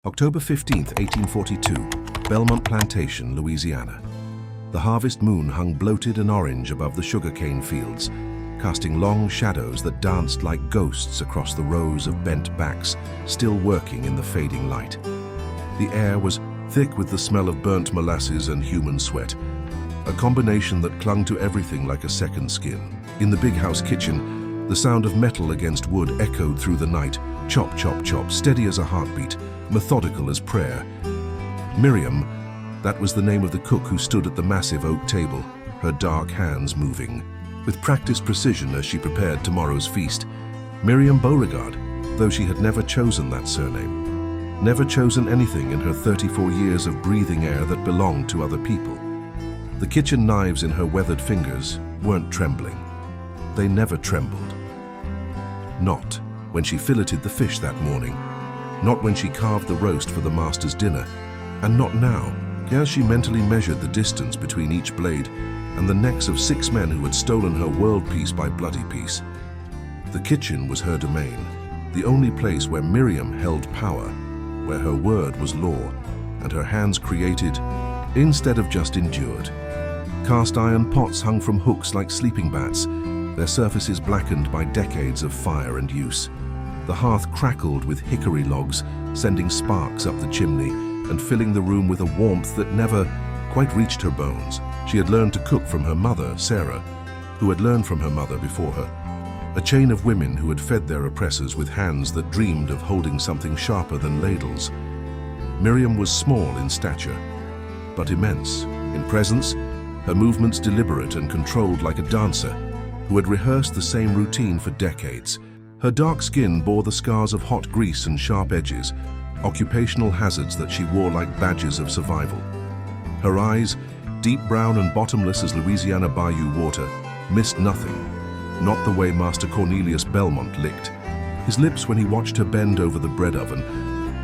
October 15, 1842, Belmont Plantation, Louisiana. The harvest moon hung bloated and orange above the sugarcane fields, casting long shadows that danced like ghosts across the rows of bent backs, still working in the fading light. The air was thick with the smell of burnt molasses and human sweat, a combination that clung to everything like a second skin. In the big house kitchen, the sound of metal against wood echoed through the night, chop, chop, chop, steady as a heartbeat, methodical as prayer. Miriam, that was the name of the cook who stood at the massive oak table, her dark hands moving. With practiced precision as she prepared tomorrow's feast, Miriam Beauregard, though she had never chosen that surname, never chosen anything in her 34 years of breathing air that belonged to other people. The kitchen knives in her weathered fingers weren't trembling. They never trembled. Not when she filleted the fish that morning, not when she carved the roast for the master's dinner, and not now, as she mentally measured the distance between each blade and the necks of 6 men who had stolen her world peace by bloody peace. The kitchen was her domain, the only place where Miriam held power, where her word was law, and her hands created instead of just endured. Cast iron pots hung from hooks like sleeping bats, their surfaces blackened by decades of fire and use. The hearth crackled with hickory logs, sending sparks up the chimney and filling the room with a warmth that never quite reached her bones. She had learned to cook from her mother, Sarah, who had learned from her mother before her. A chain of women who had fed their oppressors with hands that dreamed of holding something sharper than ladles. Miriam was small in stature, but immense. In presence, her movements deliberate and controlled like a dancer who had rehearsed the same routine for decades. Her dark skin bore the scars of hot grease and sharp edges, occupational hazards that she wore like badges of survival. Her eyes, deep brown and bottomless as Louisiana bayou water, missed nothing, not the way Master Cornelius Belmont licked. His lips when he watched her bend over the bread oven,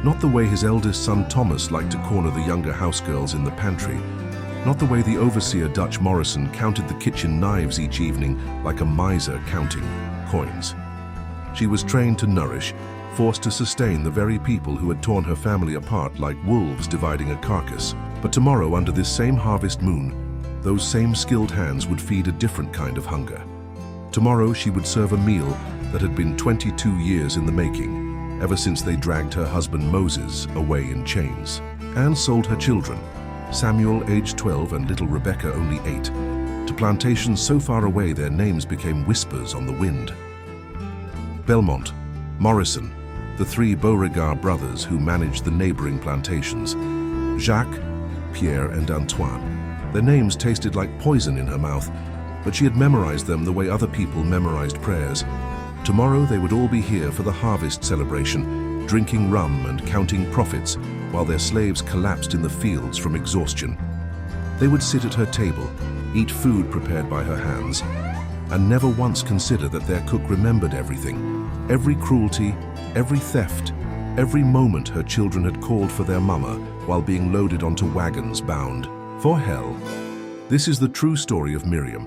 not the way his eldest son Thomas liked to corner the younger housegirls in the pantry, not the way the overseer Dutch Morrison counted the kitchen knives each evening like a miser counting coins. She was trained to nourish, forced to sustain the very people who had torn her family apart like wolves dividing a carcass. But tomorrow, under this same harvest moon, those same skilled hands would feed a different kind of hunger. Tomorrow she would serve a meal that had been 22 years in the making, ever since they dragged her husband Moses away in chains, and sold her children, Samuel aged 12 and little Rebecca only 8, to plantations so far away their names became whispers on the wind. Belmont, Morrison, the 3 Beauregard brothers who managed the neighboring plantations, Jacques, Pierre, and Antoine. Their names tasted like poison in her mouth, but she had memorized them the way other people memorized prayers. Tomorrow they would all be here for the harvest celebration, drinking rum and counting profits while their slaves collapsed in the fields from exhaustion. They would sit at her table, eat food prepared by her hands, and never once consider that their cook remembered everything, every cruelty, every theft, every moment her children had called for their mama while being loaded onto wagons bound for hell. This is the true story of Miriam,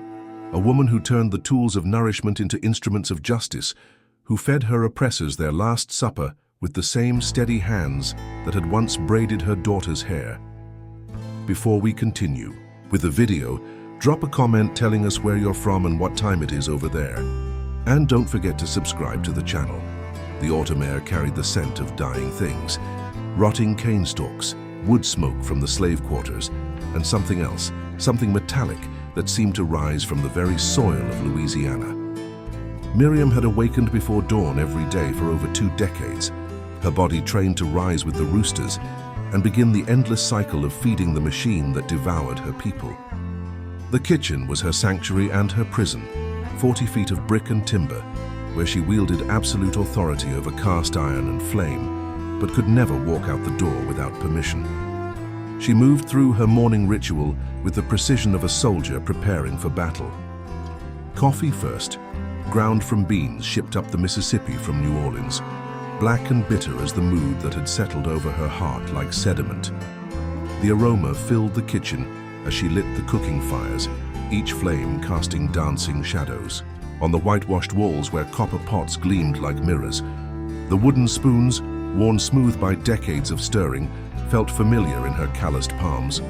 a woman who turned the tools of nourishment into instruments of justice, who fed her oppressors their last supper with the same steady hands that had once braided her daughter's hair. Before we continue with the video, drop a comment telling us where you're from and what time it is over there. And don't forget to subscribe to the channel. The autumn air carried the scent of dying things, rotting cane stalks, wood smoke from the slave quarters, and something else, something metallic that seemed to rise from the very soil of Louisiana. Miriam had awakened before dawn every day for over 2 decades, her body trained to rise with the roosters and begin the endless cycle of feeding the machine that devoured her people. The kitchen was her sanctuary and her prison, 40 feet of brick and timber, where she wielded absolute authority over cast iron and flame, but could never walk out the door without permission. She moved through her morning ritual with the precision of a soldier preparing for battle. Coffee first, ground from beans shipped up the Mississippi from New Orleans, black and bitter as the mood that had settled over her heart like sediment. The aroma filled the kitchen as she lit the cooking fires, each flame casting dancing shadows. On the whitewashed walls where copper pots gleamed like mirrors, the wooden spoons worn smooth by decades of stirring, felt familiar in her calloused palms.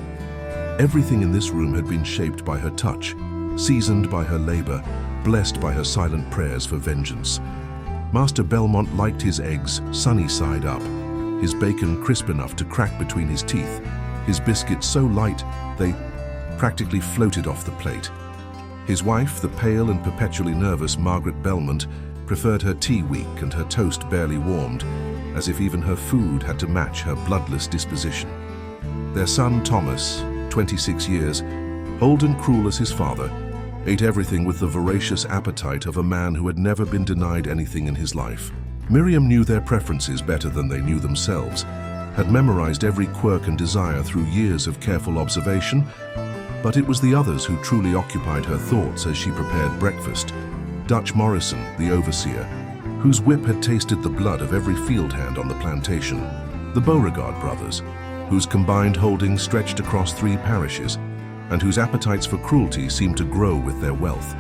Everything in this room had been shaped by her touch, seasoned by her labor, blessed by her silent prayers for vengeance. Master Belmont liked his eggs sunny side up, his bacon crisp enough to crack between his teeth, his biscuits so light they practically floated off the plate. His wife, the pale and perpetually nervous Margaret Belmont, preferred her tea weak and her toast barely warmed, as if even her food had to match her bloodless disposition. Their son Thomas, 26 years, old and cruel as his father, ate everything with the voracious appetite of a man who had never been denied anything in his life. Miriam knew their preferences better than they knew themselves, had memorized every quirk and desire through years of careful observation, but it was the others who truly occupied her thoughts as she prepared breakfast. Dutch Morrison, the overseer, whose whip had tasted the blood of every field hand on the plantation. The Beauregard brothers, whose combined holdings stretched across 3 parishes, and whose appetites for cruelty seemed to grow with their wealth.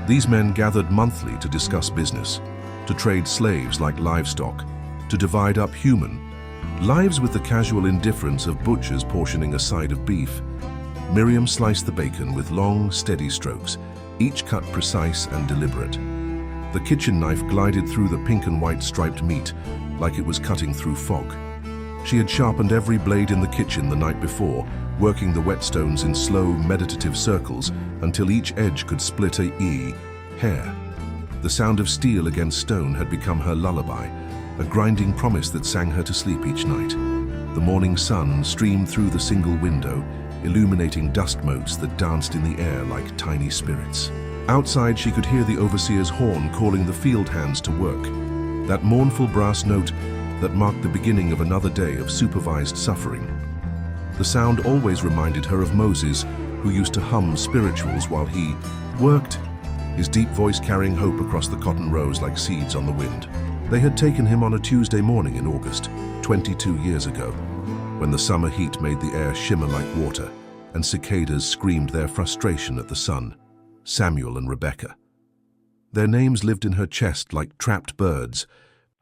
These men gathered monthly to discuss business, to trade slaves like livestock, to divide up human lives with the casual indifference of butchers portioning a side of beef. Miriam sliced the bacon with long, steady strokes, each cut precise and deliberate. The kitchen knife glided through the pink and white striped meat like it was cutting through fog. She had sharpened every blade in the kitchen the night before, working the whetstones in slow, meditative circles until each edge could split a hair. The sound of steel against stone had become her lullaby, a grinding promise that sang her to sleep each night. The morning sun streamed through the single window, illuminating dust motes that danced in the air like tiny spirits. Outside, she could hear the overseer's horn calling the field hands to work, that mournful brass note that marked the beginning of another day of supervised suffering. The sound always reminded her of Moses, who used to hum spirituals while he worked, his deep voice carrying hope across the cotton rows like seeds on the wind. They had taken him on a Tuesday morning in August, 22 years ago, when the summer heat made the air shimmer like water, and cicadas screamed their frustration at the sun. Samuel and Rebecca. Their names lived in her chest like trapped birds,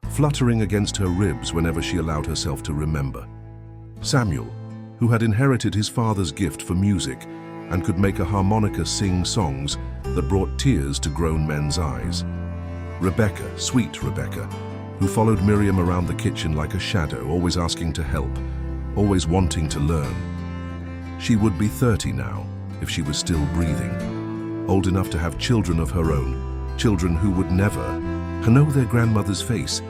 fluttering against her ribs whenever she allowed herself to remember. Samuel, who had inherited his father's gift for music and could make a harmonica sing songs that brought tears to grown men's eyes. Rebecca, sweet Rebecca, who followed Miriam around the kitchen like a shadow, always asking to help, always wanting to learn. She would be 30 now, if she was still breathing, old enough to have children of her own, children who would never know their grandmother's face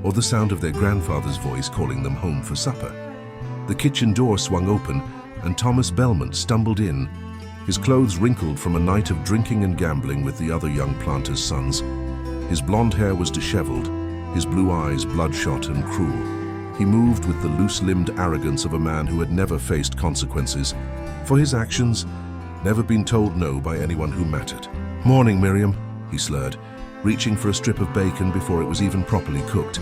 or the sound of their grandfather's voice calling them home for supper. The kitchen door swung open and Thomas Belmont stumbled in, his clothes wrinkled from a night of drinking and gambling with the other young planters' sons. His blonde hair was disheveled, his blue eyes bloodshot and cruel. He moved with the loose-limbed arrogance of a man who had never faced consequences for his actions, never been told no by anyone who mattered. "Morning, Miriam," he slurred, reaching for a strip of bacon before it was even properly cooked.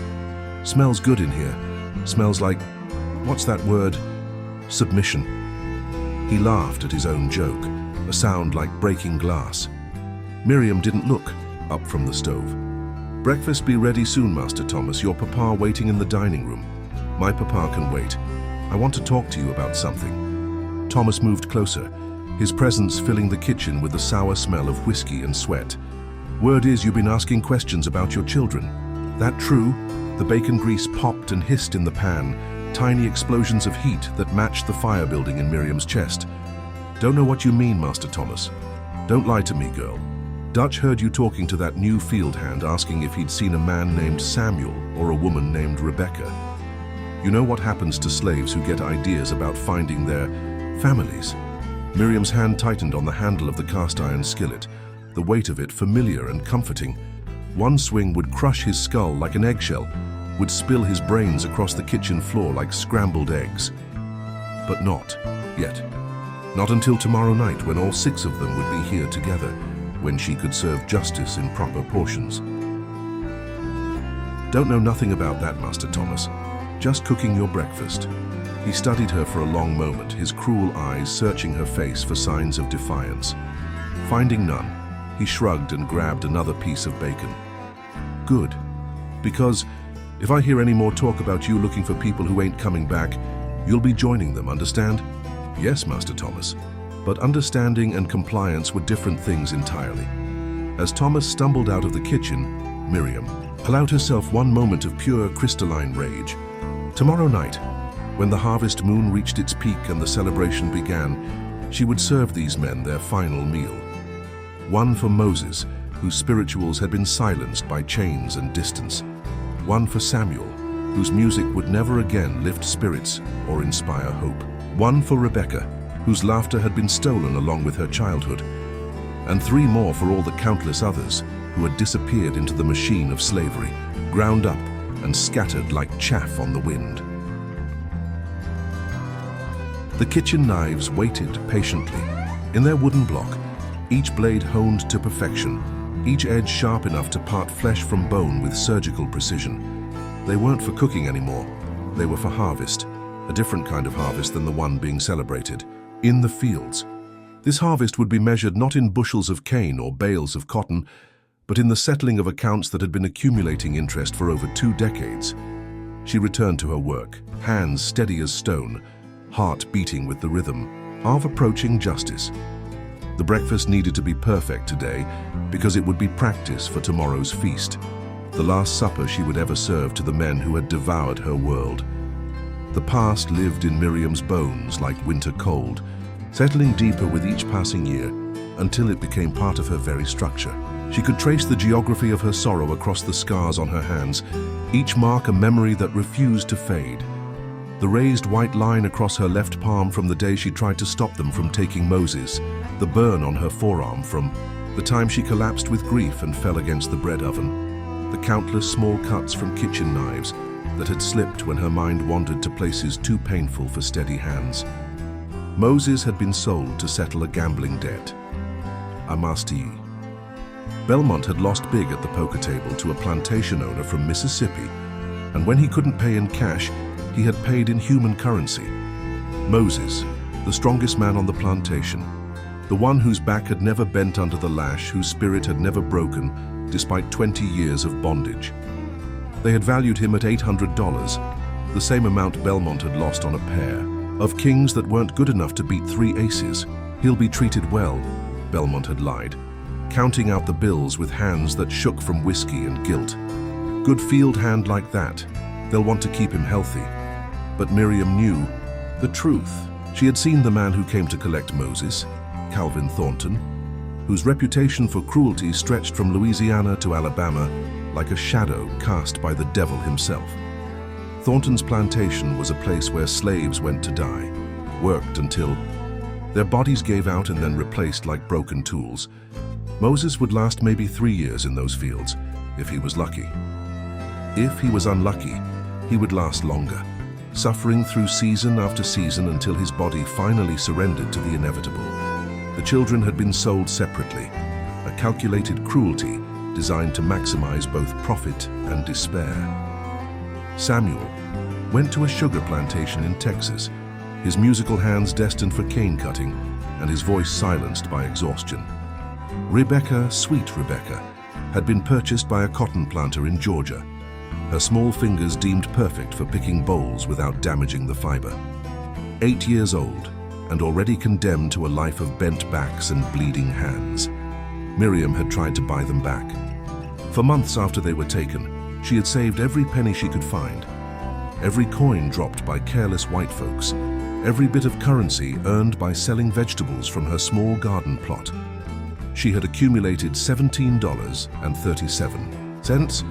"Smells good in here. Smells like, what's that word? Submission." He laughed at his own joke, a sound like breaking glass. Miriam didn't look up from the stove. "Breakfast be ready soon, Master Thomas. Your papa waiting in the dining room." "My papa can wait. I want to talk to you about something." Thomas moved closer, his presence filling the kitchen with the sour smell of whiskey and sweat. "Word is you've been asking questions about your children. That true?" The bacon grease popped and hissed in the pan, tiny explosions of heat that matched the fire building in Miriam's chest. "Don't know what you mean, Master Thomas. Don't lie to me, girl. Dutch heard you talking to that new field hand asking if he'd seen a man named Samuel or a woman named Rebecca. You know what happens to slaves who get ideas about finding their families?" Miriam's hand tightened on the handle of the cast-iron skillet, the weight of it familiar and comforting. One swing would crush his skull like an eggshell, would spill his brains across the kitchen floor like scrambled eggs. But not yet. Not until tomorrow night, when all 6 of them would be here together, when she could serve justice in proper portions. "Don't know nothing about that, Master Thomas. Just cooking your breakfast." He studied her for a long moment, his cruel eyes searching her face for signs of defiance. Finding none, he shrugged and grabbed another piece of bacon. "Good, because If I hear any more talk about you looking for people who ain't coming back, you'll be joining them, understand? Yes, Master Thomas. But understanding and compliance were different things entirely. As Thomas stumbled out of the kitchen, Miriam allowed herself one moment of pure crystalline rage. Tomorrow night, when the harvest moon reached its peak and the celebration began, she would serve these men their final meal. One for Moses, whose spirituals had been silenced by chains and distance. One for Samuel, whose music would never again lift spirits or inspire hope. One for Rebecca, whose laughter had been stolen along with her childhood. And 3 more for all the countless others who had disappeared into the machine of slavery, ground up and scattered like chaff on the wind. The kitchen knives waited patiently. In their wooden block, each blade honed to perfection, each edge sharp enough to part flesh from bone with surgical precision. They weren't for cooking anymore. They were for harvest, a different kind of harvest than the one being celebrated. In the fields. This harvest would be measured not in bushels of cane or bales of cotton, but in the settling of accounts that had been accumulating interest for over 2 decades. She returned to her work, hands steady as stone, heart beating with the rhythm of approaching justice. The breakfast needed to be perfect today because it would be practice for tomorrow's feast, the last supper she would ever serve to the men who had devoured her world. The past lived in Miriam's bones like winter cold, settling deeper with each passing year until it became part of her very structure. She could trace the geography of her sorrow across the scars on her hands, each mark a memory that refused to fade. The raised white line across her left palm from the day she tried to stop them from taking Moses, the burn on her forearm from the time she collapsed with grief and fell against the bread oven, the countless small cuts from kitchen knives that had slipped when her mind wandered to places too painful for steady hands. Moses had been sold to settle a gambling debt. Amasti. Belmont had lost big at the poker table to a plantation owner from Mississippi, and when he couldn't pay in cash, he had paid in human currency. Moses, the strongest man on the plantation, the one whose back had never bent under the lash, whose spirit had never broken, despite 20 years of bondage. They had valued him at $800, the same amount Belmont had lost on a pair of kings that weren't good enough to beat 3 aces. He'll be treated well, Belmont had lied, counting out the bills with hands that shook from whiskey and guilt. Good field hand like that, they'll want to keep him healthy. But Miriam knew the truth. She had seen the man who came to collect Moses, Calvin Thornton, whose reputation for cruelty stretched from Louisiana to Alabama like a shadow cast by the devil himself. Thornton's plantation was a place where slaves went to die, worked until their bodies gave out and then replaced like broken tools. Moses would last maybe 3 years in those fields, if he was lucky. If he was unlucky, he would last longer, suffering through season after season until his body finally surrendered to the inevitable. The children had been sold separately, a calculated cruelty designed to maximize both profit and despair. Samuel went to a sugar plantation in Texas, his musical hands destined for cane cutting and his voice silenced by exhaustion. Rebecca, sweet Rebecca, had been purchased by a cotton planter in Georgia, her small fingers deemed perfect for picking bowls without damaging the fiber. 8 years old and already condemned to a life of bent backs and bleeding hands, Miriam had tried to buy them back. For months after they were taken, she had saved every penny she could find, every coin dropped by careless white folks, every bit of currency earned by selling vegetables from her small garden plot. She had accumulated $17.37,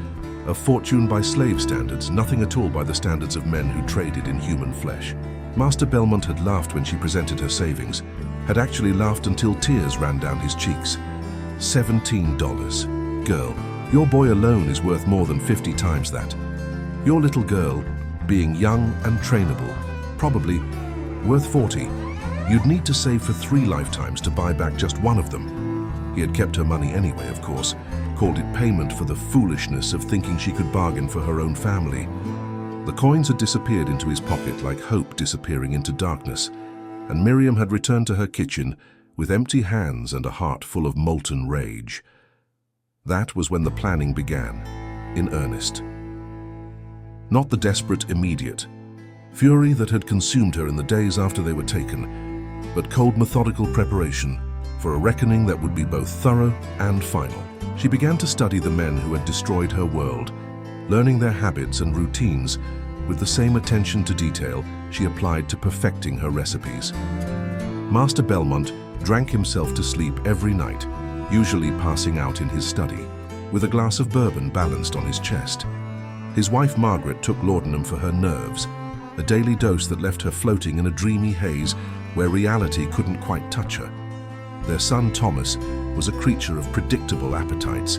a fortune by slave standards, nothing at all by the standards of men who traded in human flesh. Master Belmont had laughed when she presented her savings, had actually laughed until tears ran down his cheeks. $17. Girl, your boy alone is worth more than 50 times that. Your little girl, being young and trainable, probably worth 40. You'd need to save for 3 lifetimes to buy back just one of them. He had kept her money anyway, of course, called it payment for the foolishness of thinking she could bargain for her own family. The coins had disappeared into his pocket like hope disappearing into darkness, and Miriam had returned to her kitchen with empty hands and a heart full of molten rage. That was when the planning began, in earnest. not the desperate immediate. Fury that had consumed her in the days after they were taken, but cold methodical preparation for a reckoning that would be both thorough and final. She began to study the men who had destroyed her world, learning their habits and routines with the same attention to detail she applied to perfecting her recipes. Master Belmont drank himself to sleep every night, usually passing out in his study, with a glass of bourbon balanced on his chest. His wife Margaret took laudanum for her nerves, a daily dose that left her floating in a dreamy haze where reality couldn't quite touch her. Their son Thomas was a creature of predictable appetites,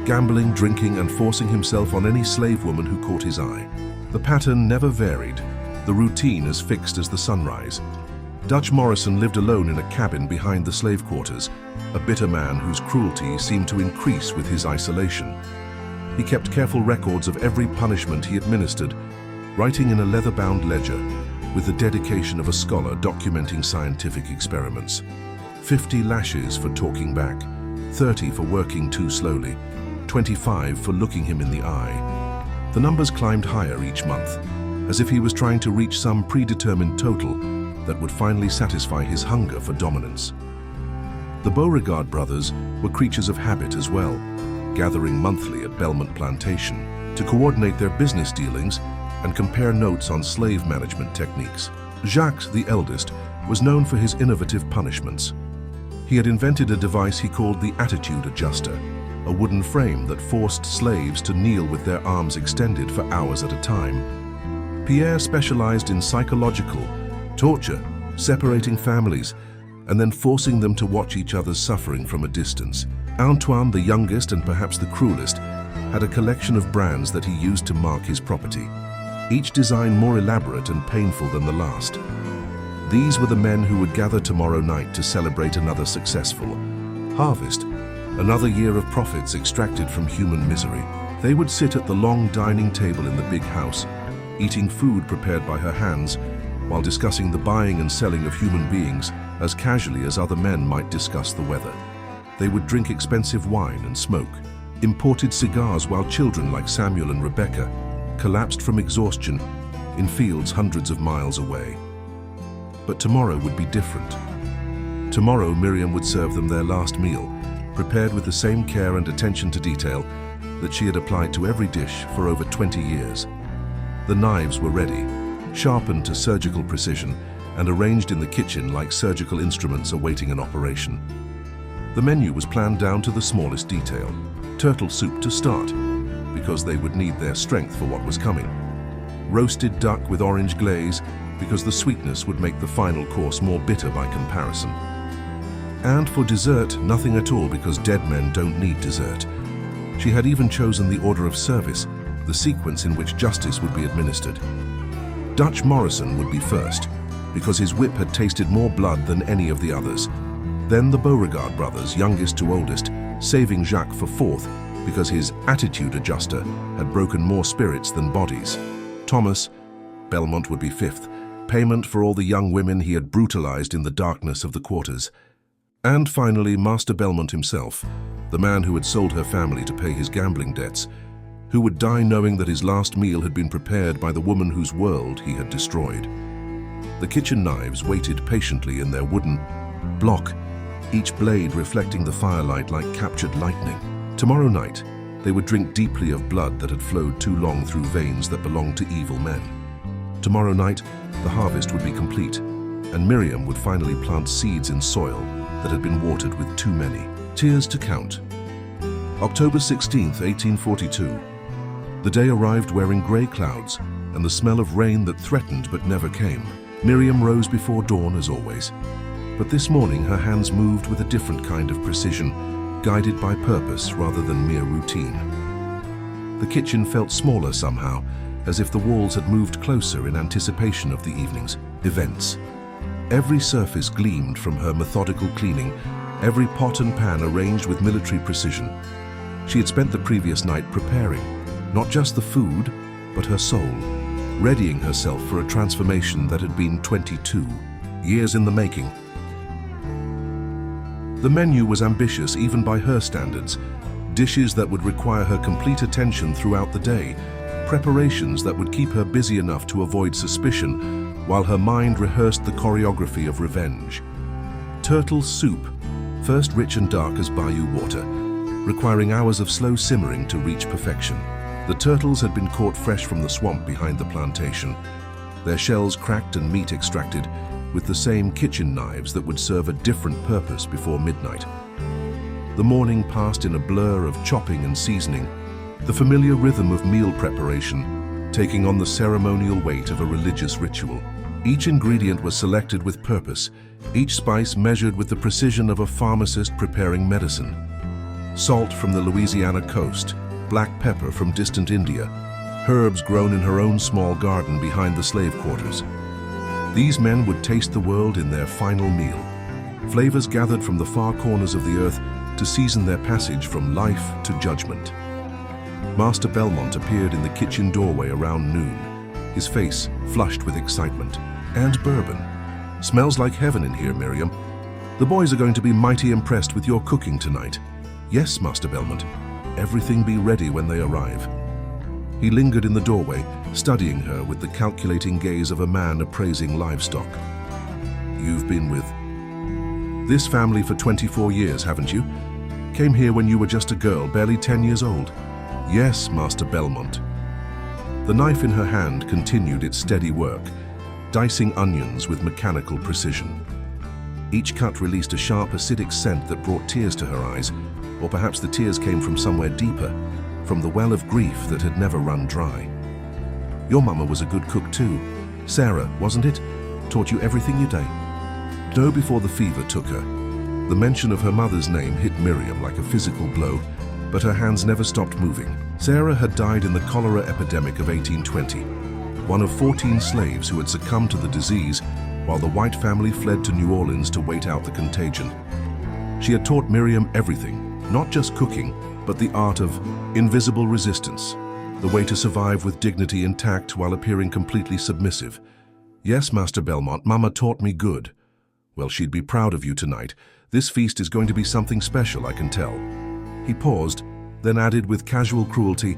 gambling, drinking, and forcing himself on any slave woman who caught his eye. The pattern never varied, the routine as fixed as the sunrise. Dutch Morrison lived alone in a cabin behind the slave quarters, a bitter man whose cruelty seemed to increase with his isolation. He kept careful records of every punishment he administered, writing in a leather-bound ledger with the dedication of a scholar documenting scientific experiments. 50 lashes for talking back, 30 for working too slowly, 25 for looking him in the eye. The numbers climbed higher each month, as if he was trying to reach some predetermined total that would finally satisfy his hunger for dominance. The Beauregard brothers were creatures of habit as well, gathering monthly at Belmont Plantation to coordinate their business dealings and compare notes on slave management techniques. Jacques, the eldest, was known for his innovative punishments. He had invented a device he called the attitude adjuster, a wooden frame that forced slaves to kneel with their arms extended for hours at a time. Pierre specialized in psychological torture, separating families, and then forcing them to watch each other's suffering from a distance. Antoine, the youngest and perhaps the cruelest, had a collection of brands that he used to mark his property, each design more elaborate and painful than the last. These were the men who would gather tomorrow night to celebrate another successful harvest, another year of profits extracted from human misery. They would sit at the long dining table in the big house, eating food prepared by her hands, while discussing the buying and selling of human beings as casually as other men might discuss the weather. They would drink expensive wine and smoke imported cigars while children like Samuel and Rebecca collapsed from exhaustion in fields hundreds of miles away. But tomorrow would be different. Tomorrow Miriam would serve them their last meal, prepared with the same care and attention to detail that she had applied to every dish for over 20 years. The knives were ready, sharpened to surgical precision and arranged in the kitchen like surgical instruments awaiting an operation. The menu was planned down to the smallest detail. Turtle soup to start, because they would need their strength for what was coming. Roasted duck with orange glaze, because the sweetness would make the final course more bitter by comparison. And for dessert, nothing at all, because dead men don't need dessert. She had even chosen the order of service, the sequence in which justice would be administered. Dutch Morrison would be first, because his whip had tasted more blood than any of the others. Then the Beauregard brothers, youngest to oldest, saving Jacques for fourth, because his attitude adjuster had broken more spirits than bodies. Thomas, Belmont would be fifth, payment for all the young women he had brutalized in the darkness of the quarters. And finally, Master Belmont himself, the man who had sold her family to pay his gambling debts, who would die knowing that his last meal had been prepared by the woman whose world he had destroyed. The kitchen knives waited patiently in their wooden block, each blade reflecting the firelight like captured lightning. Tomorrow night, they would drink deeply of blood that had flowed too long through veins that belonged to evil men. Tomorrow night, the harvest would be complete, and Miriam would finally plant seeds in soil that had been watered with too many tears to count. October 16th, 1842. The day arrived wearing grey clouds and the smell of rain that threatened but never came. Miriam rose before dawn as always, but this morning her hands moved with a different kind of precision, guided by purpose rather than mere routine. The kitchen felt smaller somehow, as if the walls had moved closer in anticipation of the evening's events. Every surface gleamed from her methodical cleaning, every pot and pan arranged with military precision. She had spent the previous night preparing, not just the food, but her soul, readying herself for a transformation that had been 22 years in the making. The menu was ambitious even by her standards, dishes that would require her complete attention throughout the day, preparations that would keep her busy enough to avoid suspicion while her mind rehearsed the choreography of revenge. Turtle soup, first rich and dark as bayou water, requiring hours of slow simmering to reach perfection. The turtles had been caught fresh from the swamp behind the plantation, their shells cracked and meat extracted with the same kitchen knives that would serve a different purpose before midnight. The morning passed in a blur of chopping and seasoning, the familiar rhythm of meal preparation taking on the ceremonial weight of a religious ritual. Each ingredient was selected with purpose, each spice measured with the precision of a pharmacist preparing medicine. Salt from the Louisiana coast, black pepper from distant India, herbs grown in her own small garden behind the slave quarters. These men would taste the world in their final meal, flavors gathered from the far corners of the earth to season their passage from life to judgment. Master Belmont appeared in the kitchen doorway around noon, his face flushed with excitement. And bourbon. Smells like heaven in here, Miriam. The boys are going to be mighty impressed with your cooking tonight. Yes, Master Belmont. Everything be ready when they arrive. He lingered in the doorway, studying her with the calculating gaze of a man appraising livestock. You've been with this family for 24 years, haven't you? Came here when you were just a girl, barely 10 years old. Yes, Master Belmont. The knife in her hand continued its steady work, dicing onions with mechanical precision. Each cut released a sharp, acidic scent that brought tears to her eyes, or perhaps the tears came from somewhere deeper, from the well of grief that had never run dry. Your mama was a good cook too. Sarah, wasn't it? Taught you everything you day. No, before the fever took her. The mention of her mother's name hit Miriam like a physical blow, but her hands never stopped moving. Sarah had died in the cholera epidemic of 1820, one of 14 slaves who had succumbed to the disease while the white family fled to New Orleans to wait out the contagion. She had taught Miriam everything, not just cooking, but the art of invisible resistance, the way to survive with dignity intact while appearing completely submissive. Yes, Master Belmont, Mama taught me good. Well, she'd be proud of you tonight. This feast is going to be something special, I can tell. He paused, then added with casual cruelty,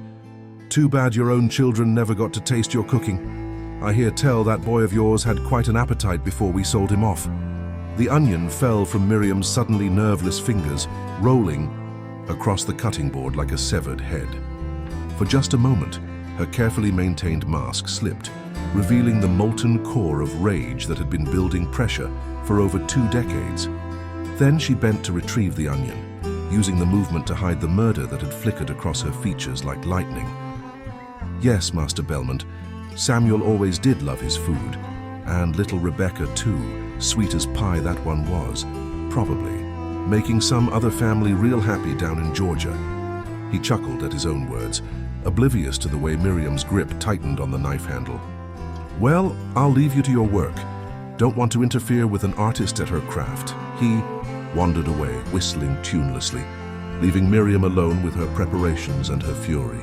"Too bad your own children never got to taste your cooking. I hear tell that boy of yours had quite an appetite before we sold him off." The onion fell from Miriam's suddenly nerveless fingers, rolling across the cutting board like a severed head. For just a moment, her carefully maintained mask slipped, revealing the molten core of rage that had been building pressure for over 2 decades. Then she bent to retrieve the onion, using the movement to hide the murder that had flickered across her features like lightning. Yes, Master Belmont, Samuel always did love his food, and little Rebecca too, sweet as pie that one was, probably, making some other family real happy down in Georgia. He chuckled at his own words, oblivious to the way Miriam's grip tightened on the knife handle. Well, I'll leave you to your work. Don't want to interfere with an artist at her craft. He wandered away, whistling tunelessly, leaving Miriam alone with her preparations and her fury.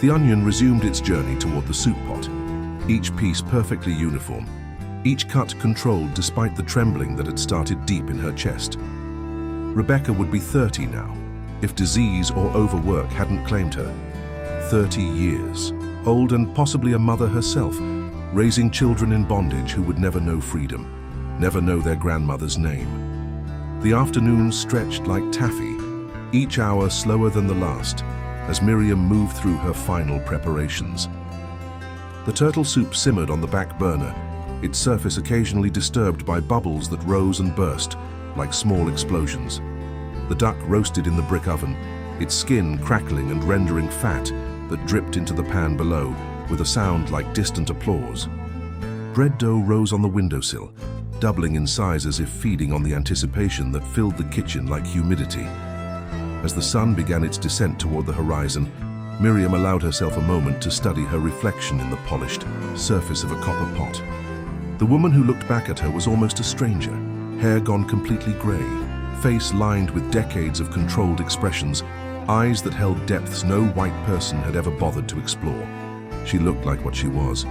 The onion resumed its journey toward the soup pot, each piece perfectly uniform, each cut controlled despite the trembling that had started deep in her chest. Rebecca would be 30 now, if disease or overwork hadn't claimed her. 30 years, old and possibly a mother herself, raising children in bondage who would never know freedom, never know their grandmother's name. The afternoons stretched like taffy, each hour slower than the last, as Miriam moved through her final preparations. The turtle soup simmered on the back burner, its surface occasionally disturbed by bubbles that rose and burst, like small explosions. The duck roasted in the brick oven, its skin crackling and rendering fat that dripped into the pan below with a sound like distant applause. Bread dough rose on the windowsill, doubling in size as if feeding on the anticipation that filled the kitchen like humidity. As the sun began its descent toward the horizon, Miriam allowed herself a moment to study her reflection in the polished surface of a copper pot. The woman who looked back at her was almost a stranger, hair gone completely gray, face lined with decades of controlled expressions, eyes that held depths no white person had ever bothered to explore. She looked like what she was,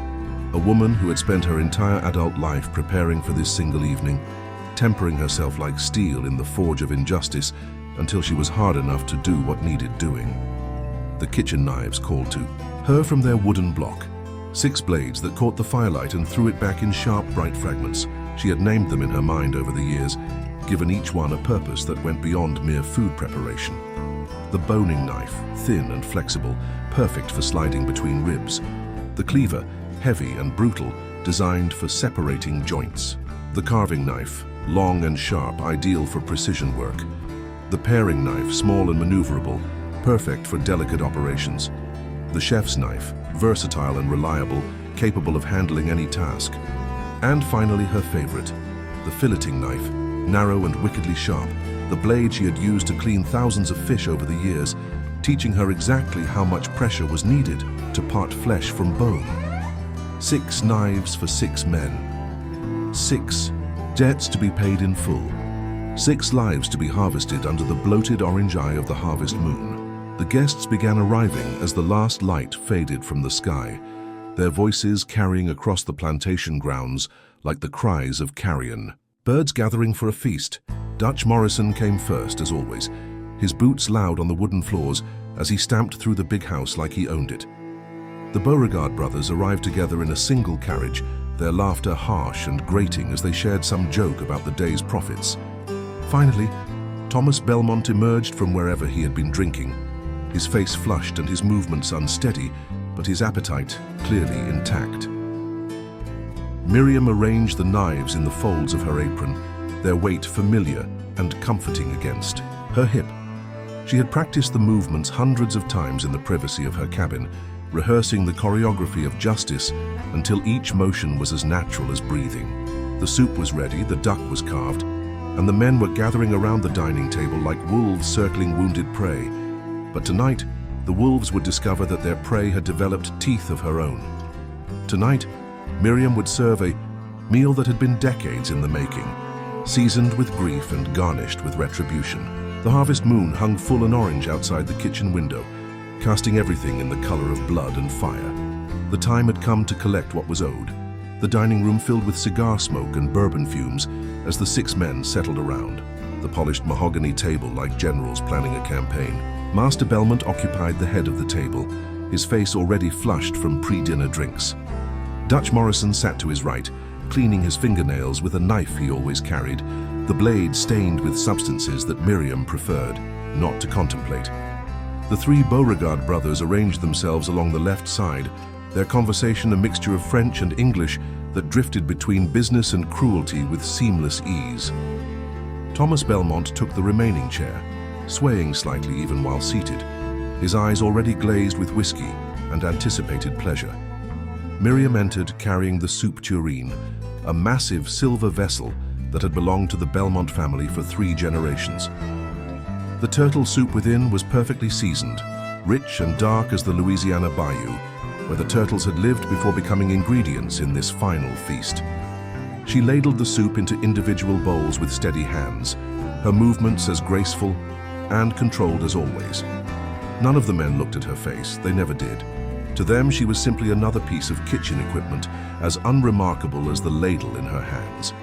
a woman who had spent her entire adult life preparing for this single evening, tempering herself like steel in the forge of injustice until she was hard enough to do what needed doing. The kitchen knives called to. her from their wooden block. 6 blades that caught the firelight and threw it back in sharp, bright fragments. She had named them in her mind over the years, given each one a purpose that went beyond mere food preparation. The boning knife, thin and flexible, perfect for sliding between ribs. The cleaver, heavy and brutal, designed for separating joints. The carving knife, long and sharp, ideal for precision work. The paring knife, small and maneuverable, perfect for delicate operations. The chef's knife, versatile and reliable, capable of handling any task. And finally her favorite, the filleting knife, narrow and wickedly sharp, the blade she had used to clean thousands of fish over the years, teaching her exactly how much pressure was needed to part flesh from bone. 6 knives for 6 men. 6 debts to be paid in full. 6 lives to be harvested under the bloated orange eye of the harvest moon. The guests began arriving as the last light faded from the sky, their voices carrying across the plantation grounds like the cries of carrion. Birds gathering for a feast. Dutch Morrison came first, as always, his boots loud on the wooden floors as he stamped through the big house like he owned it. The Beauregard brothers arrived together in a single carriage, their laughter harsh and grating as they shared some joke about the day's profits. Finally, Thomas Belmont emerged from wherever he had been drinking, his face flushed and his movements unsteady, but his appetite clearly intact. Miriam arranged the knives in the folds of her apron, their weight familiar and comforting against her hip. She had practiced the movements hundreds of times in the privacy of her cabin, rehearsing the choreography of justice until each motion was as natural as breathing. The soup was ready, the duck was carved, and the men were gathering around the dining table like wolves circling wounded prey. But tonight, the wolves would discover that their prey had developed teeth of her own. Tonight, Miriam would serve a meal that had been decades in the making, seasoned with grief and garnished with retribution. The harvest moon hung full and orange outside the kitchen window, casting everything in the color of blood and fire. The time had come to collect what was owed. The dining room filled with cigar smoke and bourbon fumes as the 6 men settled around, the polished mahogany table like generals planning a campaign. Master Belmont occupied the head of the table, his face already flushed from pre-dinner drinks. Dutch Morrison sat to his right, cleaning his fingernails with a knife he always carried, the blade stained with substances that Miriam preferred not to contemplate. The 3 Beauregard brothers arranged themselves along the left side, their conversation a mixture of French and English that drifted between business and cruelty with seamless ease. Thomas Belmont took the remaining chair, swaying slightly even while seated, his eyes already glazed with whiskey and anticipated pleasure. Miriam entered carrying the soup tureen, a massive silver vessel that had belonged to the Belmont family for 3 generations. The turtle soup within was perfectly seasoned, rich and dark as the Louisiana bayou, where the turtles had lived before becoming ingredients in this final feast. She ladled the soup into individual bowls with steady hands, her movements as graceful and controlled as always. None of the men looked at her face, they never did. To them, she was simply another piece of kitchen equipment, as unremarkable as the ladle in her hands.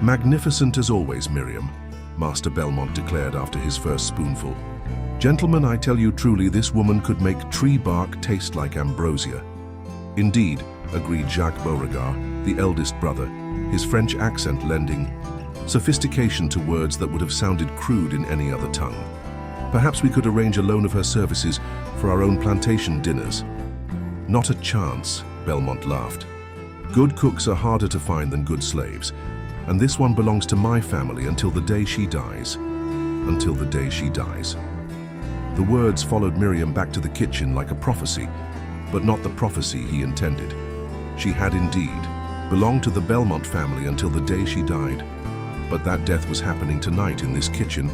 "Magnificent as always, Miriam," Master Belmont declared after his first spoonful. "Gentlemen, I tell you truly, this woman could make tree bark taste like ambrosia." "Indeed," agreed Jacques Beauregard, the eldest brother, his French accent lending sophistication to words that would have sounded crude in any other tongue. "Perhaps we could arrange a loan of her services for our own plantation dinners." "Not a chance," Belmont laughed. "Good cooks are harder to find than good slaves, and this one belongs to my family until the day she dies. Until the day she dies." The words followed Miriam back to the kitchen like a prophecy, but not the prophecy he intended. She had indeed belonged to the Belmont family until the day she died, but that death was happening tonight in this kitchen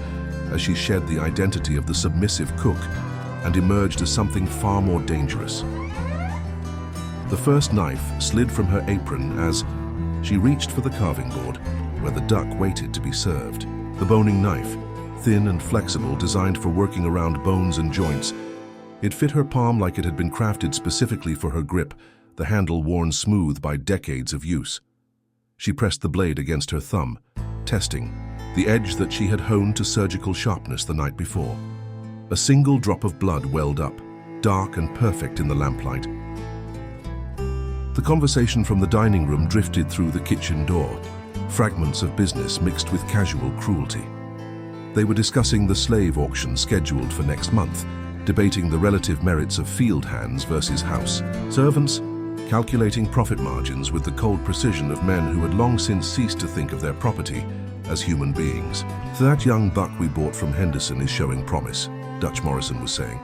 as she shed the identity of the submissive cook and emerged as something far more dangerous. The first knife slid from her apron as she reached for the carving board, where the duck waited to be served. The boning knife, thin and flexible, designed for working around bones and joints. It fit her palm like it had been crafted specifically for her grip, the handle worn smooth by decades of use. She pressed the blade against her thumb, testing the edge that she had honed to surgical sharpness the night before. A single drop of blood welled up, dark and perfect in the lamplight. The conversation from the dining room drifted through the kitchen door, fragments of business mixed with casual cruelty. They were discussing the slave auction scheduled for next month, debating the relative merits of field hands versus house servants, calculating profit margins with the cold precision of men who had long since ceased to think of their property as human beings. "That young buck we bought from Henderson is showing promise," Dutch Morrison was saying.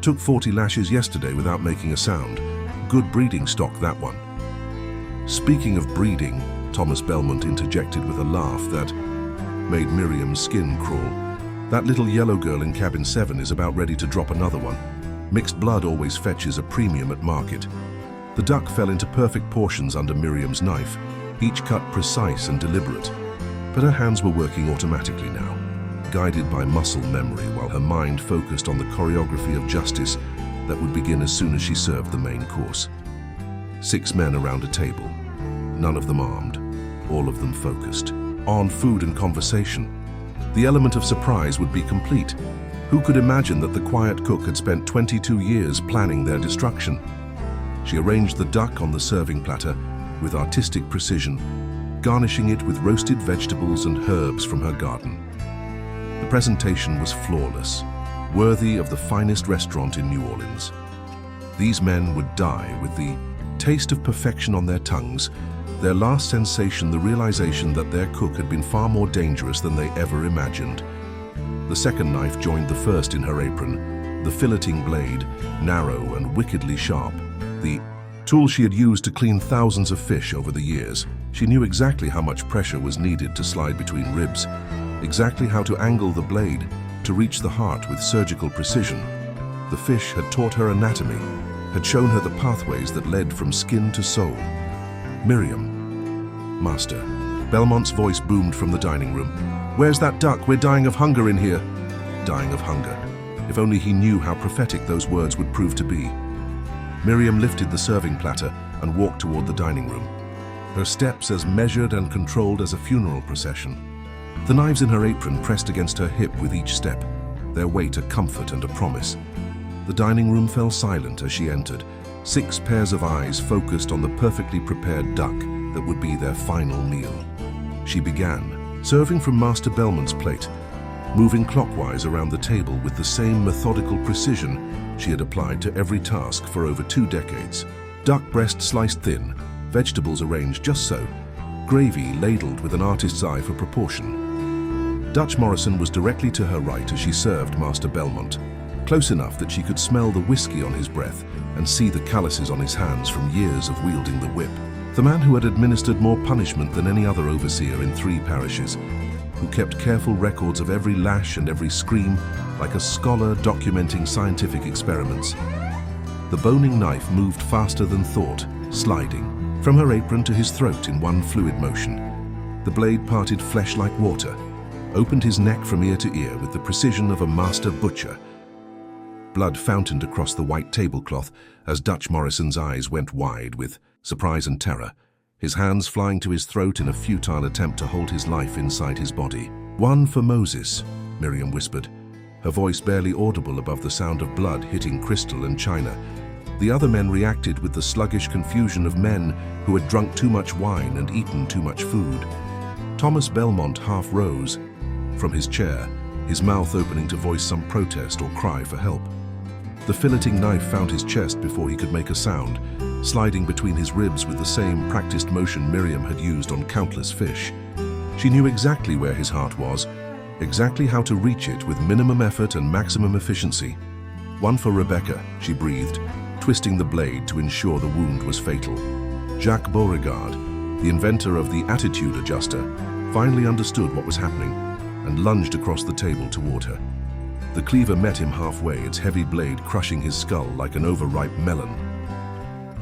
"Took 40 lashes yesterday without making a sound. Good breeding stock, that one." Speaking of breeding, Thomas Belmont interjected with a laugh that made Miriam's skin crawl. "That little yellow girl in cabin 7 is about ready to drop another one. Mixed blood always fetches a premium at market." The duck fell into perfect portions under Miriam's knife, each cut precise and deliberate. But her hands were working automatically now, guided by muscle memory, while her mind focused on the choreography of justice that would begin as soon as she served the main course. 6 men around a table, none of them armed, all of them focused on food and conversation. The element of surprise would be complete. Who could imagine that the quiet cook had spent 22 years planning their destruction? She arranged the duck on the serving platter with artistic precision, garnishing it with roasted vegetables and herbs from her garden. The presentation was flawless, worthy of the finest restaurant in New Orleans. These men would die with the taste of perfection on their tongues, their last sensation the realization that their cook had been far more dangerous than they ever imagined. The second knife joined the first in her apron, the filleting blade, narrow and wickedly sharp. The tool she had used to clean thousands of fish over the years. She knew exactly how much pressure was needed to slide between ribs, exactly how to angle the blade to reach the heart with surgical precision. The fish had taught her anatomy, had shown her the pathways that led from skin to soul. "Miriam, Master." Belmont's voice boomed from the dining room. "Where's that duck? We're dying of hunger in here." Dying of hunger. If only he knew how prophetic those words would prove to be. Miriam lifted the serving platter and walked toward the dining room, her steps as measured and controlled as a funeral procession. The knives in her apron pressed against her hip with each step, their weight a comfort and a promise. The dining room fell silent as she entered, 6 pairs of eyes focused on the perfectly prepared duck that would be their final meal. She began, serving from Master Belmont's plate, moving clockwise around the table with the same methodical precision she had applied to every task for over 2 decades. Duck breast sliced thin, vegetables arranged just so, gravy ladled with an artist's eye for proportion. Dutch Morrison was directly to her right as she served Master Belmont, close enough that she could smell the whiskey on his breath and see the calluses on his hands from years of wielding the whip. The man who had administered more punishment than any other overseer in 3 parishes, who kept careful records of every lash and every scream, like a scholar documenting scientific experiments. The boning knife moved faster than thought, sliding from her apron to his throat in one fluid motion. The blade parted flesh like water, opened his neck from ear to ear with the precision of a master butcher. Blood fountained across the white tablecloth as Dutch Morrison's eyes went wide with surprise and terror, his hands flying to his throat in a futile attempt to hold his life inside his body. "One for Moses," Miriam whispered, her voice barely audible above the sound of blood hitting crystal and china. The other men reacted with the sluggish confusion of men who had drunk too much wine and eaten too much food. Thomas Belmont half rose from his chair, his mouth opening to voice some protest or cry for help. The filleting knife found his chest before he could make a sound, sliding between his ribs with the same practiced motion Miriam had used on countless fish. She knew exactly where his heart was, exactly how to reach it with minimum effort and maximum efficiency. "One for Rebecca," she breathed, twisting the blade to ensure the wound was fatal. Jacques Beauregard, the inventor of the attitude adjuster, finally understood what was happening and lunged across the table toward her. The cleaver met him halfway, its heavy blade crushing his skull like an overripe melon.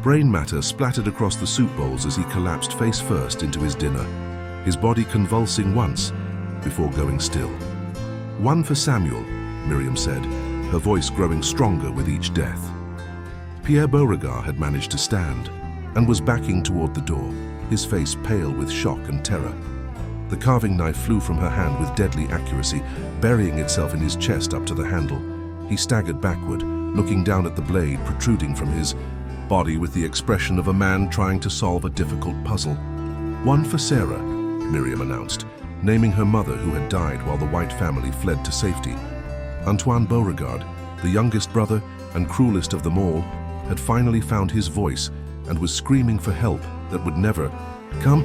Brain matter splattered across the soup bowls as he collapsed face first into his dinner, his body convulsing once before going still. "One for Samuel," Miriam said, her voice growing stronger with each death. Pierre Beauregard had managed to stand and was backing toward the door, his face pale with shock and terror. The carving knife flew from her hand with deadly accuracy, burying itself in his chest up to the handle. He staggered backward, looking down at the blade protruding from his body with the expression of a man trying to solve a difficult puzzle. "One for Sarah," Miriam announced, naming her mother who had died while the White family fled to safety. Antoine Beauregard, the youngest brother and cruelest of them all, had finally found his voice and was screaming for help that would never come.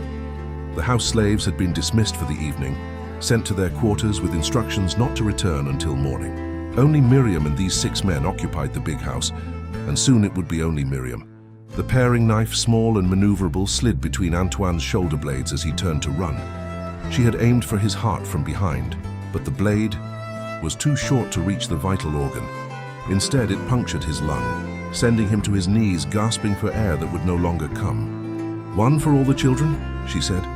The house slaves had been dismissed for the evening, sent to their quarters with instructions not to return until morning. Only Miriam and these 6 men occupied the big house, and soon it would be only Miriam. The paring knife, small and maneuverable, slid between Antoine's shoulder blades as he turned to run. She had aimed for his heart from behind, but the blade was too short to reach the vital organ. Instead, it punctured his lung, sending him to his knees, gasping for air that would no longer come. "One for all the children?" she said,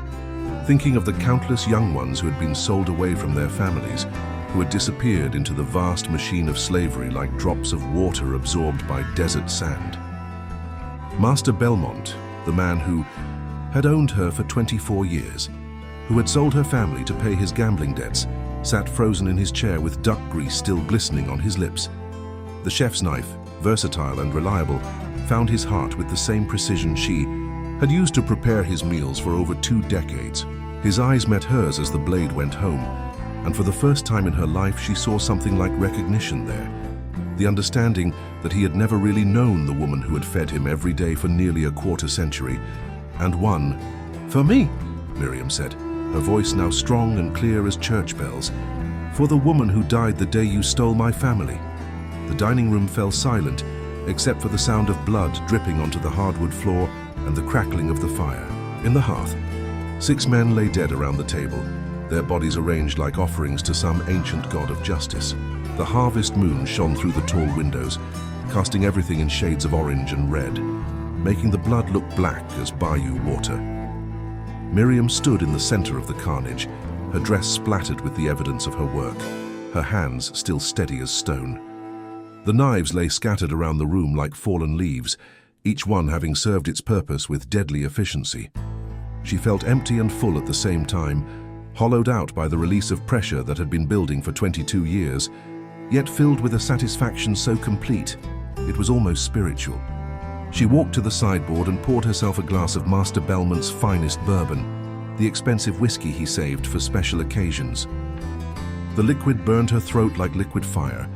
thinking of the countless young ones who had been sold away from their families, who had disappeared into the vast machine of slavery like drops of water absorbed by desert sand. Master Belmont, the man who had owned her for 24 years, who had sold her family to pay his gambling debts, sat frozen in his chair with duck grease still glistening on his lips. The chef's knife, versatile and reliable, found his heart with the same precision she had used to prepare his meals for over 2 decades. His eyes met hers as the blade went home, and for the first time in her life she saw something like recognition there. The understanding that he had never really known the woman who had fed him every day for nearly a quarter century. And one, "For me," Miriam said, her voice now strong and clear as church bells, "for the woman who died the day you stole my family." The dining room fell silent, except for the sound of blood dripping onto the hardwood floor and the crackling of the fire. In the hearth, 6 men lay dead around the table, their bodies arranged like offerings to some ancient god of justice. The harvest moon shone through the tall windows, casting everything in shades of orange and red, making the blood look black as bayou water. Miriam stood in the center of the carnage, her dress splattered with the evidence of her work, her hands still steady as stone. The knives lay scattered around the room like fallen leaves, each one having served its purpose with deadly efficiency. She felt empty and full at the same time, hollowed out by the release of pressure that had been building for 22 years, yet filled with a satisfaction so complete, it was almost spiritual. She walked to the sideboard and poured herself a glass of Master Belmont's finest bourbon, the expensive whiskey he saved for special occasions. The liquid burned her throat like liquid fire,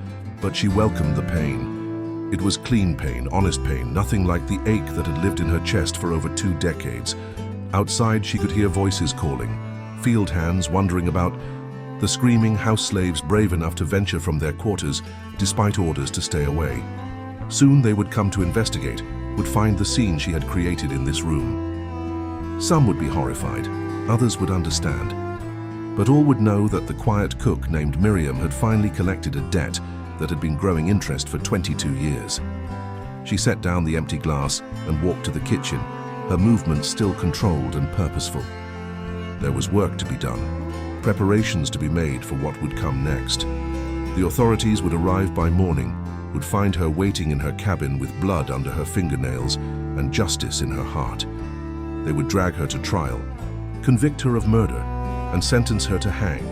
but she welcomed the pain. It was clean pain, honest pain, nothing like the ache that had lived in her chest for over 2 decades. Outside, she could hear voices calling, field hands wondering about the screaming house slaves brave enough to venture from their quarters despite orders to stay away. Soon they would come to investigate, would find the scene she had created in this room. Some would be horrified, others would understand. But all would know that the quiet cook named Miriam had finally collected a debt that had been growing interest for 22 years. She set down the empty glass and walked to the kitchen, her movements still controlled and purposeful. There was work to be done, preparations to be made for what would come next. The authorities would arrive by morning, would find her waiting in her cabin with blood under her fingernails and justice in her heart. They would drag her to trial, convict her of murder, and sentence her to hang.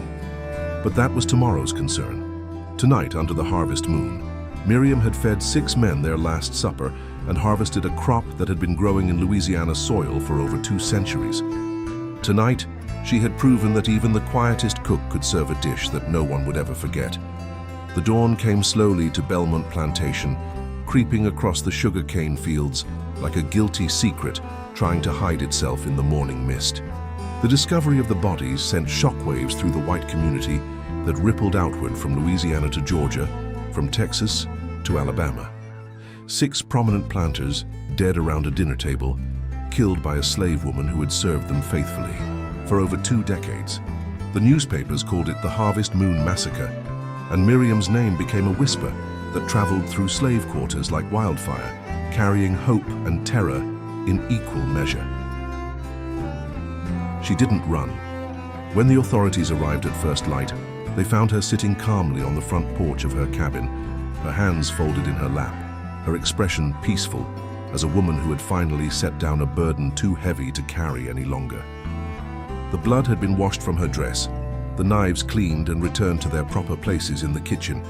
But that was tomorrow's concern. Tonight, under the harvest moon, Miriam had fed 6 men their last supper and harvested a crop that had been growing in Louisiana soil for over 2 centuries. Tonight, she had proven that even the quietest cook could serve a dish that no one would ever forget. The dawn came slowly to Belmont Plantation, creeping across the sugarcane fields like a guilty secret trying to hide itself in the morning mist. The discovery of the bodies sent shockwaves through the white community that rippled outward from Louisiana to Georgia, from Texas to Alabama. 6 prominent planters, dead around a dinner table, killed by a slave woman who had served them faithfully for over 2 decades. The newspapers called it the Harvest Moon Massacre, and Miriam's name became a whisper that traveled through slave quarters like wildfire, carrying hope and terror in equal measure. She didn't run. When the authorities arrived at first light, they found her sitting calmly on the front porch of her cabin, her hands folded in her lap, her expression peaceful as a woman who had finally set down a burden too heavy to carry any longer. The blood had been washed from her dress, the knives cleaned and returned to their proper places in the kitchen,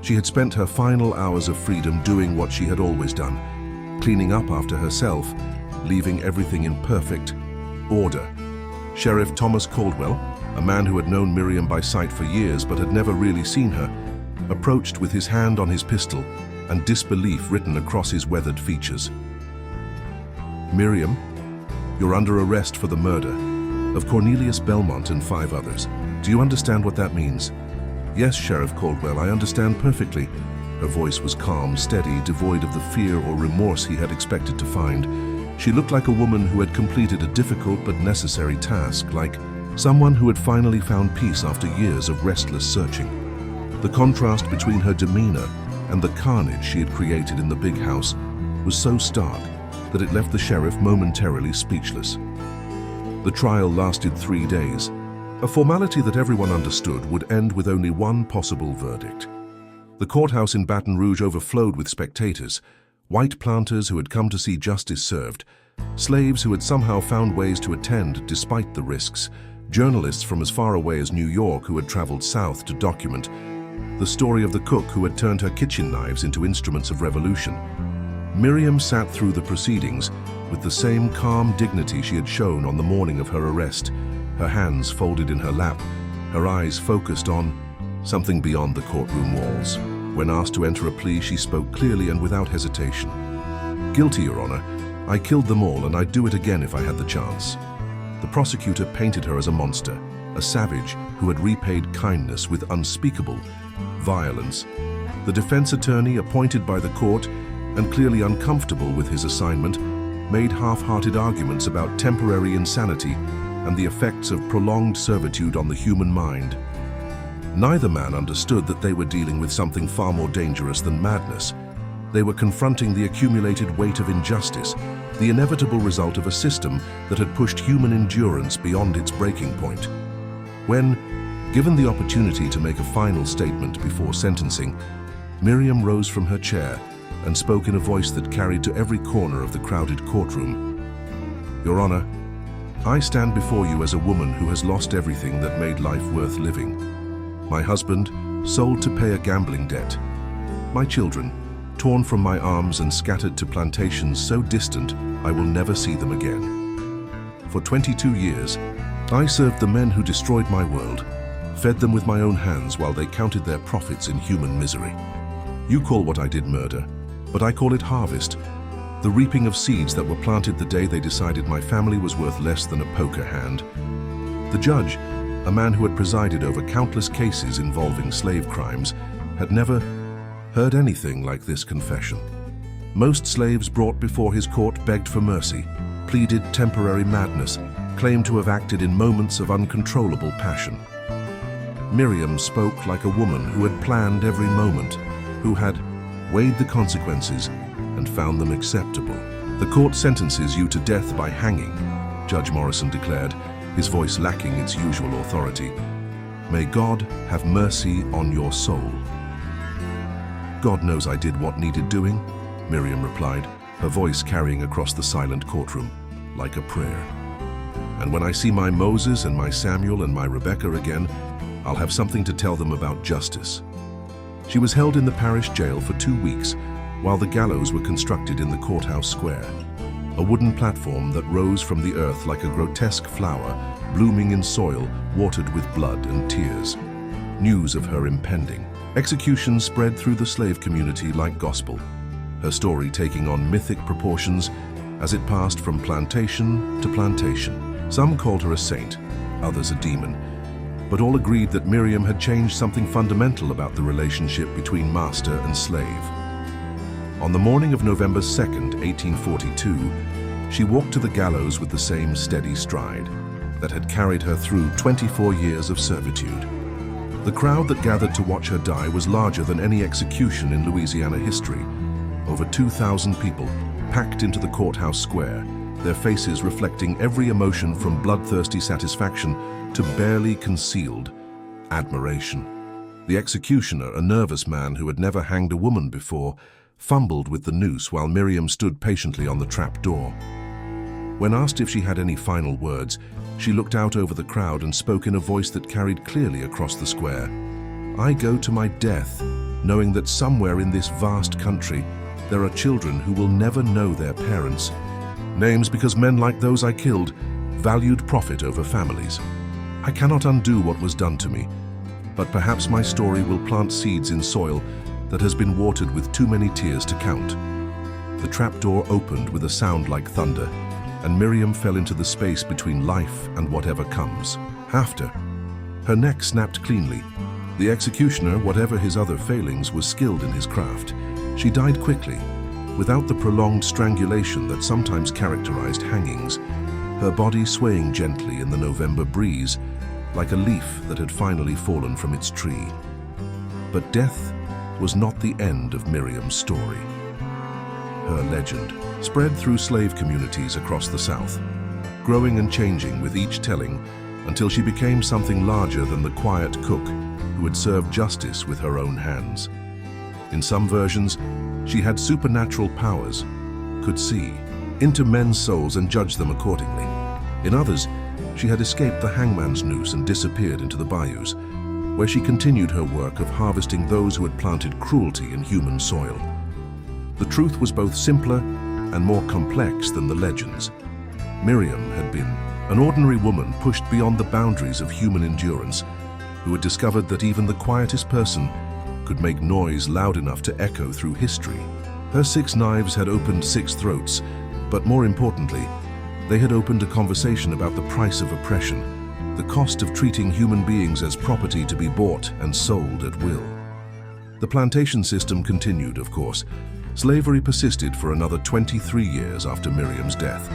She had spent her final hours of freedom doing what she had always done, cleaning up after herself, leaving everything in perfect order. Sheriff Thomas Caldwell, a man who had known Miriam by sight for years but had never really seen her, approached with his hand on his pistol and disbelief written across his weathered features. "Miriam, you're under arrest for the murder of Cornelius Belmont and 5 others. Do you understand what that means?" "Yes, Sheriff Caldwell, I understand perfectly." Her voice was calm, steady, devoid of the fear or remorse he had expected to find. She looked like a woman who had completed a difficult but necessary task, like someone who had finally found peace after years of restless searching. The contrast between her demeanor and the carnage she had created in the big house was so stark that it left the sheriff momentarily speechless. The trial lasted 3 days, a formality that everyone understood would end with only one possible verdict. The courthouse in Baton Rouge overflowed with spectators, white planters who had come to see justice served, slaves who had somehow found ways to attend despite the risks, journalists from as far away as New York who had traveled south to document the story of the cook who had turned her kitchen knives into instruments of revolution. Miriam sat through the proceedings with the same calm dignity she had shown on the morning of her arrest, her hands folded in her lap, her eyes focused on something beyond the courtroom walls. When asked to enter a plea, she spoke clearly and without hesitation. "Guilty, Your Honor. I killed them all, and I'd do it again if I had the chance." The prosecutor painted her as a monster, a savage who had repaid kindness with unspeakable violence. The defense attorney, appointed by the court and clearly uncomfortable with his assignment, made half-hearted arguments about temporary insanity and the effects of prolonged servitude on the human mind. Neither man understood that they were dealing with something far more dangerous than madness. They were confronting the accumulated weight of injustice, the inevitable result of a system that had pushed human endurance beyond its breaking point. When, given the opportunity to make a final statement before sentencing, Miriam rose from her chair and spoke in a voice that carried to every corner of the crowded courtroom. "Your Honor, I stand before you as a woman who has lost everything that made life worth living. My husband, sold to pay a gambling debt. My children, torn from my arms and scattered to plantations so distant I will never see them again. For 22 years, I served the men who destroyed my world, fed them with my own hands while they counted their profits in human misery. You call what I did murder, but I call it harvest, the reaping of seeds that were planted the day they decided my family was worth less than a poker hand." The judge, a man who had presided over countless cases involving slave crimes, had never heard anything like this confession. Most slaves brought before his court begged for mercy, pleaded temporary madness, claimed to have acted in moments of uncontrollable passion. Miriam spoke like a woman who had planned every moment, who had weighed the consequences and found them acceptable. "The court sentences you to death by hanging," Judge Morrison declared, his voice lacking its usual authority. "May God have mercy on your soul." "God knows I did what needed doing," Miriam replied, her voice carrying across the silent courtroom like a prayer. "And when I see my Moses and my Samuel and my Rebecca again, I'll have something to tell them about justice." She was held in the parish jail for 2 weeks while the gallows were constructed in the courthouse square, a wooden platform that rose from the earth like a grotesque flower blooming in soil watered with blood and tears. News of her impending execution spread through the slave community like gospel, her story taking on mythic proportions as it passed from plantation to plantation. Some called her a saint, others a demon, but all agreed that Miriam had changed something fundamental about the relationship between master and slave. On the morning of November 2nd, 1842, she walked to the gallows with the same steady stride that had carried her through 24 years of servitude. The crowd that gathered to watch her die was larger than any execution in Louisiana history. Over 2,000 people packed into the courthouse square, their faces reflecting every emotion from bloodthirsty satisfaction to barely concealed admiration. The executioner, a nervous man who had never hanged a woman before, fumbled with the noose while Miriam stood patiently on the trap door. When asked if she had any final words, she looked out over the crowd and spoke in a voice that carried clearly across the square. "I go to my death knowing that somewhere in this vast country there are children who will never know their parents' names because men like those I killed valued profit over families. I cannot undo what was done to me, but perhaps my story will plant seeds in soil that has been watered with too many tears to count. The trapdoor opened with a sound like thunder, and Miriam fell into the space between life and whatever comes after. Her neck snapped cleanly. The executioner, whatever his other failings, was skilled in his craft. She died quickly, without the prolonged strangulation that sometimes characterized hangings, her body swaying gently in the November breeze, like a leaf that had finally fallen from its tree. But death was not the end of Miriam's story. Her legend spread through slave communities across the South, growing and changing with each telling until she became something larger than the quiet cook who had served justice with her own hands. In some versions, she had supernatural powers, could see into men's souls and judge them accordingly. In others, she had escaped the hangman's noose and disappeared into the bayous, where she continued her work of harvesting those who had planted cruelty in human soil. The truth was both simpler and more complex than the legends. Miriam had been an ordinary woman pushed beyond the boundaries of human endurance, who had discovered that even the quietest person could make noise loud enough to echo through history. Her 6 knives had opened 6 throats, but more importantly, they had opened a conversation about the price of oppression, the cost of treating human beings as property to be bought and sold at will. The plantation system continued, of course. Slavery persisted for another 23 years after Miriam's death,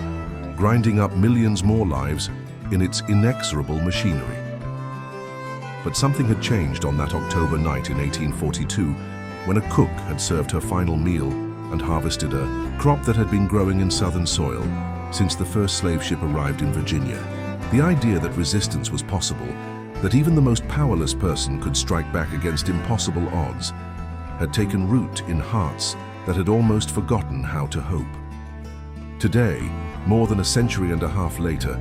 grinding up millions more lives in its inexorable machinery. But something had changed on that October night in 1842, when a cook had served her final meal and harvested a crop that had been growing in southern soil since the first slave ship arrived in Virginia. The idea that resistance was possible, that even the most powerless person could strike back against impossible odds, had taken root in hearts that had almost forgotten how to hope. Today, more than a century and a half later,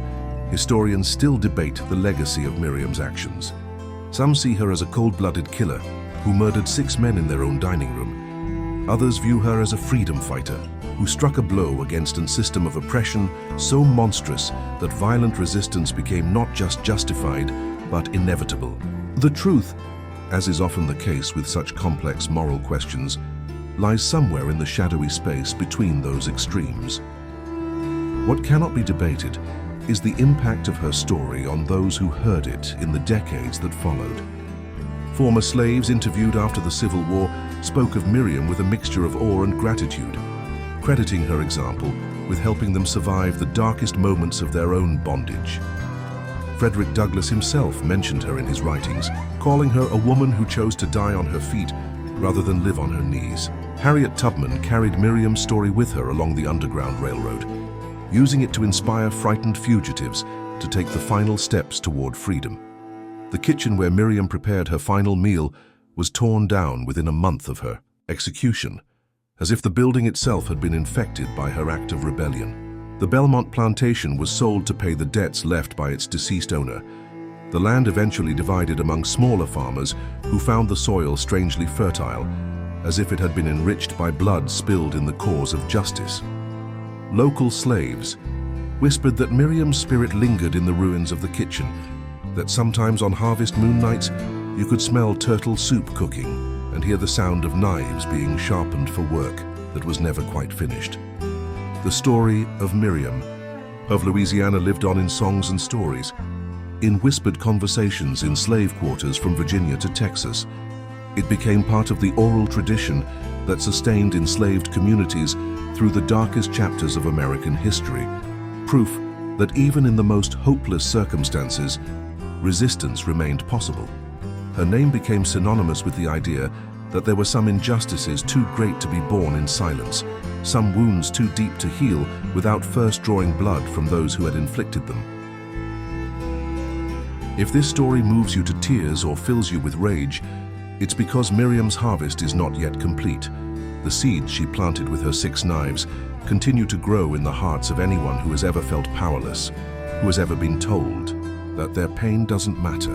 historians still debate the legacy of Miriam's actions. Some see her as a cold-blooded killer who murdered 6 men in their own dining room. Others view her as a freedom fighter who struck a blow against a system of oppression so monstrous that violent resistance became not just justified, but inevitable. The truth, as is often the case with such complex moral questions, lies somewhere in the shadowy space between those extremes. What cannot be debated is the impact of her story on those who heard it in the decades that followed. Former slaves interviewed after the Civil War spoke of Miriam with a mixture of awe and gratitude, crediting her example with helping them survive the darkest moments of their own bondage. Frederick Douglass himself mentioned her in his writings, calling her a woman who chose to die on her feet rather than live on her knees. Harriet Tubman carried Miriam's story with her along the Underground Railroad, using it to inspire frightened fugitives to take the final steps toward freedom. The kitchen where Miriam prepared her final meal was torn down within a month of her execution, as if the building itself had been infected by her act of rebellion. The Belmont plantation was sold to pay the debts left by its deceased owner. The land eventually divided among smaller farmers who found the soil strangely fertile, as if it had been enriched by blood spilled in the cause of justice. Local slaves whispered that Miriam's spirit lingered in the ruins of the kitchen, that sometimes on harvest moon nights you could smell turtle soup cooking and hear the sound of knives being sharpened for work that was never quite finished. The story of Miriam, of Louisiana, lived on in songs and stories, in whispered conversations in slave quarters from Virginia to Texas. It became part of the oral tradition that sustained enslaved communities through the darkest chapters of American history, proof that even in the most hopeless circumstances, resistance remained possible. Her name became synonymous with the idea that there were some injustices too great to be borne in silence, some wounds too deep to heal without first drawing blood from those who had inflicted them. If this story moves you to tears or fills you with rage, it's because Miriam's harvest is not yet complete. The seeds she planted with her 6 knives continue to grow in the hearts of anyone who has ever felt powerless, who has ever been told that their pain doesn't matter,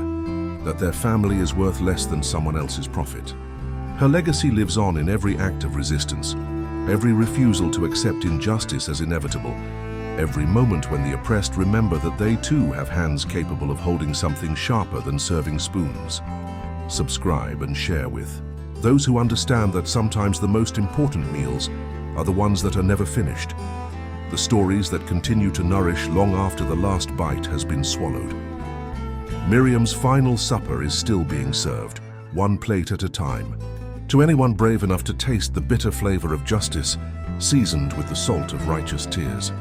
that their family is worth less than someone else's profit. Her legacy lives on in every act of resistance, every refusal to accept injustice as inevitable, every moment when the oppressed remember that they too have hands capable of holding something sharper than serving spoons. Subscribe and share with those who understand that sometimes the most important meals are the ones that are never finished, the stories that continue to nourish long after the last bite has been swallowed. Miriam's final supper is still being served, one plate at a time, to anyone brave enough to taste the bitter flavor of justice, seasoned with the salt of righteous tears.